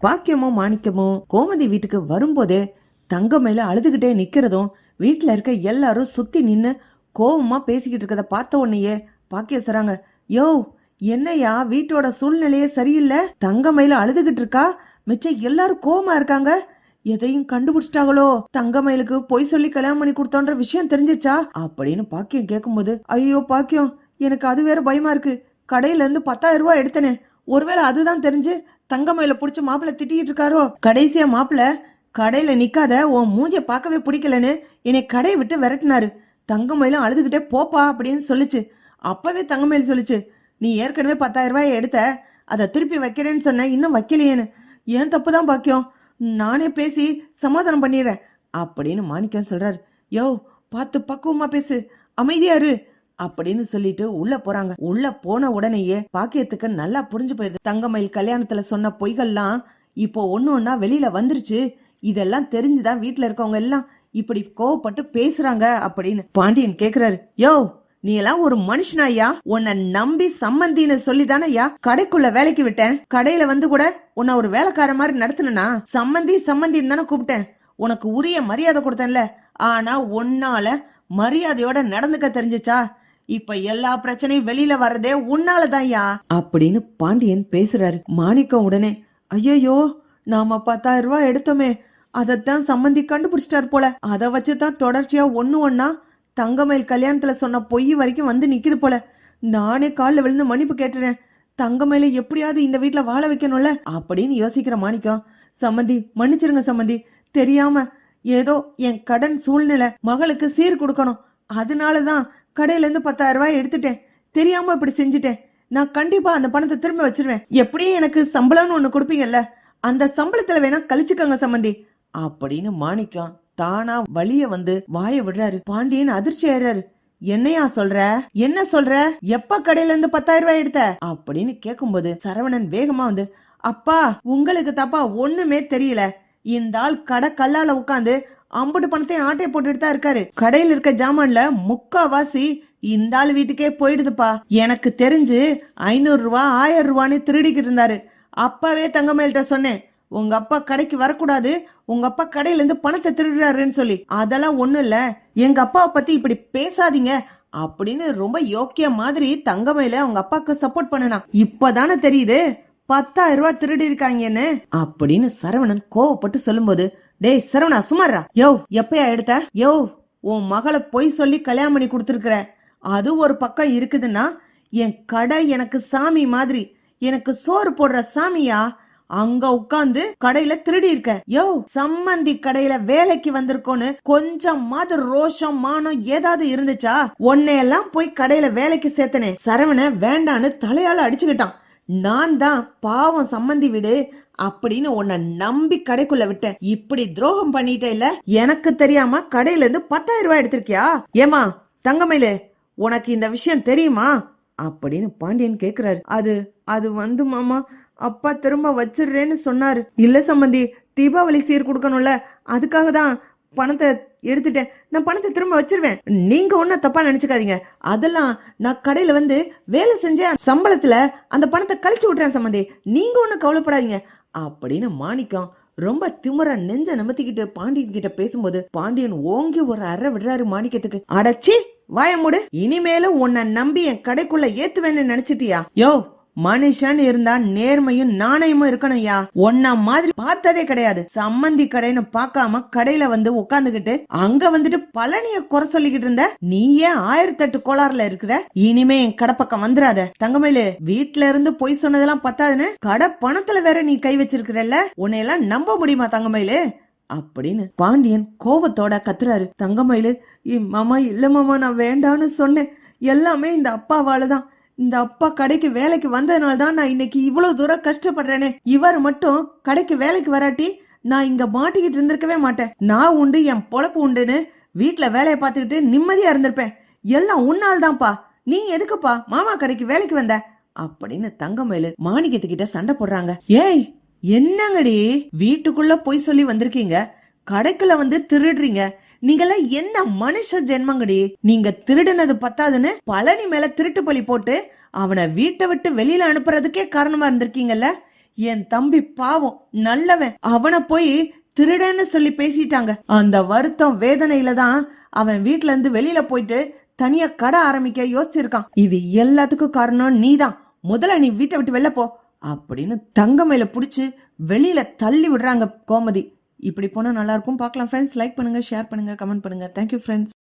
பாக்கியமும் மாணிக்கமும் கோமதி வீட்டுக்கு வரும்போதே தங்கம் மேல அழுதுகிட்டே நிக்கிறதும் வீட்டுல இருக்க எல்லாரும் சுத்தி நின்னு கோவமா பேசிக்கிட்டு இருக்கத பார்த்த உடனேயே பாக்கியம் சொல்றாங்க, யோ என்னையா வீட்டோட சூழ்நிலையே சரியில்லை, தங்கமயில அழுதுகிட்டு இருக்கா, மிச்சம் எல்லாரும் கோவமா இருக்காங்க, எதையும் கண்டுபிடிச்சிட்டாங்களோ, தங்கமயிலுக்கு பொய் சொல்லி கல்யாணம் பண்ணி கொடுத்தோன்ற விஷயம் தெரிஞ்சிச்சா அப்படின்னு பாக்கியம் கேட்கும்போது, ஐயோ பாக்கியம் எனக்கு அது வேற பயமா இருக்கு, கடையில இருந்து 10,000 ரூபாய் எடுத்தனே, ஒருவேளை அதுதான் தெரிஞ்சு தங்கமயில புடிச்ச மாப்பிள்ள திட்டிட்டு இருக்காரோ, கடைசியா மாப்பிள்ள கடையில நிக்காத உன் மூஞ்ச பார்க்கவே பிடிக்கலன்னு என்னை கடையை விட்டு விரட்டினாரு, தங்கமயிலும் அழுதுகிட்டே போப்பா அப்படின்னு சொல்லிச்சு. அப்பவே தங்கமயில் சொல்லிச்சு, நீ ஏற்கனவே 10,000 ரூபாய் எடுத்த, அதை திருப்பி வைக்கிறேன்னு சொன்ன, இன்னும் வைக்கலையேன்னு. ஏன் தப்புதான் பாக்கியம், நானே பேசி சமாதானம் பண்ணிடுறேன் அப்படின்னு மாணிக்கம் சொல்றாரு. யோ பார்த்து பக்குவமா பேசு, அமைதியாரு அப்படின்னு சொல்லிட்டு உள்ள போறாங்க. உள்ள போன உடனேயே பாக்கியத்துக்கு நல்லா புரிஞ்சு போயிருது, தங்கமயில் கல்யாணத்துல சொன்ன பொய்கள்லாம் இப்போ ஒண்ணு ஒன்னா வெளியில வந்துருச்சு, இதெல்லாம் தெரிஞ்சுதான் வீட்டுல இருக்கவங்க எல்லாம் இப்படி கோவப்பட்டு பேசுறாங்க அப்படின்னு. பாண்டியன் கேக்குறாரு, யோ நீ எல்லாம் ஒரு மனுஷனா ஐயா, உன்னை நம்பி சம்மந்தின்னு சொல்லிதானே ஐயா கடைக்குள்ள வேலைக்கு விட்டேன், கடையில வந்து கூட உன்னை ஒரு வேலைக்கார மாதிரி நடத்தினா சம்மந்தி சம்மந்தின்னு தானே கூப்பிட்டேன், உனக்கு உரிய மரியாதை கொடுத்தேன்ல, ஆனா உன்னால மரியாதையோட நடந்துக்க தெரிஞ்சுச்சா, இப்ப எல்லா பிரச்சனையும் வெளியில வர்றதே உன்னாலதான் ஐயா அப்படின்னு பாண்டியன் பேசுறாரு. மாணிக்கம் உடனே, ஐயோ நாம 10,000 ரூபாய் எடுத்தோமே, அதத்தான் சம்மந்தி கண்டுபிடிச்சிட்டாரு போல, அதை வச்சுதான் தொடர்ச்சியா ஒண்ணு ஒன்னா தங்கமயில் கல்யாணத்துல சொன்ன பொய் வரைக்கும் வந்து நிக்குது போல, நானே காலில் விழுந்து மன்னிப்பு கேட்டுறேன், தங்கமயில எப்படியாவது இந்த வீட்டுல வாழ வைக்கணும்ல அப்படின்னு யோசிக்கிற மாணிக்கம், சம்மந்தி மன்னிச்சிருங்க சம்மந்தி, தெரியாம ஏதோ என் கடன் சூழ்நிலை, மகளுக்கு சீர் கொடுக்கணும், அதனாலதான் கடையில இருந்து 10,000 ரூபாய் எடுத்துட்டேன், தெரியாம இப்படி செஞ்சுட்டேன், நான் கண்டிப்பா அந்த பணத்தை திரும்ப வச்சிருவேன், எப்படியும் எனக்கு சம்பளம்னு ஒண்ணு கொடுப்பீங்கல்ல, அந்த சம்பளத்துல வேணா கழிச்சுக்கோங்க சம்மந்தி அப்படின்னு மாணிக்கம் தானா வழிய வந்து வாய விடுறாரு. பாண்டியன் அதிர்ச்சி ஆயிடுறாரு, என்னையா சொல்ற, என்ன சொல்ற, எப்ப கடையில இருந்து 10,000 ரூபாய் எடுத்த அப்படின்னு கேக்கும்போது சரவணன் வேகமா வந்து, அப்பா உங்களுக்கு தப்பா ஒண்ணுமே தெரியல, இந்த ஆள் கடை கல்லால உட்காந்து அம்புட்டு பணத்தையும் ஆட்டையை போட்டுட்டு தான் இருக்காரு, கடையில இருக்க ஜாமான்ல முக்காவாசி இந்த ஆள் வீட்டுக்கே போயிடுதுப்பா, எனக்கு தெரிஞ்சு 500 ரூபாய் 1000 ரூபான்னு திருடிக்கிட்டு இருந்தாரு, அப்பாவே தங்கமயில்கிட்ட சொன்னேன், உங்க அப்பா கடைக்கு வரக்கூடாது, உங்க அப்பா கடையில இருந்து பணத்தை திருடுறாருன்னு சொல்லி, அதெல்லாம் ஒண்ணும் இல்ல, எங்க அப்பாவை பத்தி இப்படி பேசாதீங்க அப்படின்னு ரொம்ப யோக்கிய மாதிரி தங்கமயில அவங்க அப்பாக்கு சப்போர்ட் பண்ணனா, இப்பதானே தெரியுது 10,000 ரூபாய் திருடி இருக்காங்கன்னு அப்படின்னு சரவணன் கோவப்பட்டு சொல்லும்போது, டேய் சரவணா சுமாரா, யோ எப்பயா எடுத்த, யோ உன் மகளை பொய் சொல்லி கல்யாணம் பண்ணி கொடுத்துருக்குற, அது ஒரு பக்கம் இருக்குதுன்னா என் கடை எனக்கு சாமி மாதிரி, எனக்கு சோறு போடுற சாமியா, அங்க உட்கார்ந்து கடையில திருடி இருக்க, யோ சம்மந்தி கடையில வேலைக்கு வந்திருக்கோன்னு கொஞ்சம் மாதிரி ரோஷம் மானம் ஏதாவது இருந்துச்சா, உன்னையெல்லாம் போய் கடையில வேலைக்கு சேர்த்தனே, சரவண வேண்டான்னு தலையால அடிச்சுக்கிட்டான், நான் தான் பாவம் சம்மந்தி விடு அப்படின்னு உன்னை நம்பி கடைக்குள்ள விட்டேன், இப்படி துரோகம் பண்ணிட்ட இல்ல, எனக்கு தெரியாம கடையில இருந்து 10,000 ரூபாய் எடுத்திருக்கியா, ஏமா தங்கமயிலே உனக்கு இந்த விஷயம் தெரியுமா அப்படின்னு பாண்டியன் கேக்குறாரு. அது வந்து மாமா அப்பா திரும்ப வச்சிடுறேன்னு சொன்னாரு, இல்ல சம்பந்தி தீபாவளி சீர் கொடுக்கணும்ல, அதுக்காக தான் பணத்தை எடுத்துட்டேன், நான் பணத்தை திரும்ப வச்சிருவேன், நீங்க ஒன்னும் தப்பா நினைச்சுக்காதீங்க, அதெல்லாம் நான் கடையில வந்து வேலை செஞ்ச சம்பளத்துல அந்த பணத்தை கழிச்சு விட்டுறேன் சம்பந்தி, நீங்க ஒன்னும் கவலைப்படாதீங்க அப்படின்னு மாணிக்கம் ரொம்ப திமுற நெஞ்ச நிமித்திக்கிட்டு பாண்டியன் கிட்ட பேசும்போது பாண்டியன் ஓங்கி ஒரு அறை விடுறாரு மாணிக்கத்துக்கு, அடச்சி வாய மூடு, இனிமேலும் உன்னை நம்பி என் கடைக்குள்ள ஏத்துவேன்னு நினைச்சிட்டியா, யோ மனுஷன் இருந்தா நேர்மையும் நாணயமும் இருக்கணும்யா, ஒன்ன மாதிரி பார்த்ததே கிடையாது, சம்மந்தி கடைன்னு பார்க்காம கடையில வந்து உட்காந்துக்கிட்டு அங்க வந்துட்டு பழனிய குறை சொல்லிக்கிட்டு இருந்த, நீ ஏன் 1008 கோளாறுல இருக்கிற, இனிமே என் கடை பக்கம் வந்துடாத, தங்கமயிலு வீட்டுல இருந்து பொய் சொன்னதெல்லாம் பத்தாதுன்னு கடை பணத்துல வேற நீ கை வச்சிருக்கிறல்ல, உன்னையெல்லாம் நம்ப முடியுமா தங்கமயிலு அப்படின்னு பாண்டியன் கோவத்தோட கத்துறாரு. தங்கமயிலு, மாமா இல்ல மாமா நான் வேண்டான்னு சொன்னேன், எல்லாமே இந்த அப்பாவாலதான், இந்த அப்பா கடைக்கு வேலைக்கு வந்ததுனால தான் நான் இன்னைக்கு இவ்வளவு தூரம் கஷ்டப்படுறேனே, இவர் மட்டும் கடைக்கு வேலைக்கு வராட்டி நான் இங்க மாட்டிக்கிட்டு இருந்திருக்கவே மாட்டேன், நான் உண்டு என் பொழப்பு உண்டுன்னு வீட்டுல வேலையை பார்த்துக்கிட்டு நிம்மதியா இருந்திருப்பேன், எல்லாம் உன்னால் தான்ப்பா, நீ எதுக்குப்பா மாமா கடைக்கு வேலைக்கு வந்த அப்படின்னு தங்கமயிலு மாணிக்கத்துக்கிட்ட சண்டை போடுறாங்க. ஏய் என்னங்கடி வீட்டுக்குள்ள போய் சொல்லி வந்திருக்கீங்க, கடைக்குள்ள வந்து திருடுறீங்க, நீங்கெல்லாம் என்ன மனுஷ ஜென்மங்கடி, நீங்க திருடுனது பத்தாதுன்னு பழனி மேல திருட்டு பழி போட்டு அவனை வீட்டை விட்டு வெளியில அனுப்புறதுக்கே காரணமா இருந்திருக்கீங்கல்ல, என் தம்பி பாவம் நல்லவன், அவனை போய் திருடன்னு சொல்லி பேசிட்டாங்க. அந்த வருத்தம் வேதனையில தான் அவன் வீட்ல இருந்து வெளியில போயிட்டு தனியா கடை ஆரம்பிக்க யோசிச்சிருக்கான். இது எல்லாத்துக்கும் காரணம் நீதான். முதல்ல நீ வீட்டை விட்டு வெளில போ அப்படின்னு தங்கமயில புடிச்சு வெளியில தள்ளி விடுறாங்க கோமதி. இப்படி போனா நல்லா இருக்கும். பார்க்கலாம் ஃப்ரெண்ட்ஸ். லைக் பண்ணுங்க, ஷேர் பண்ணுங்க, கமெண்ட் பண்ணுங்க. Thank you friends.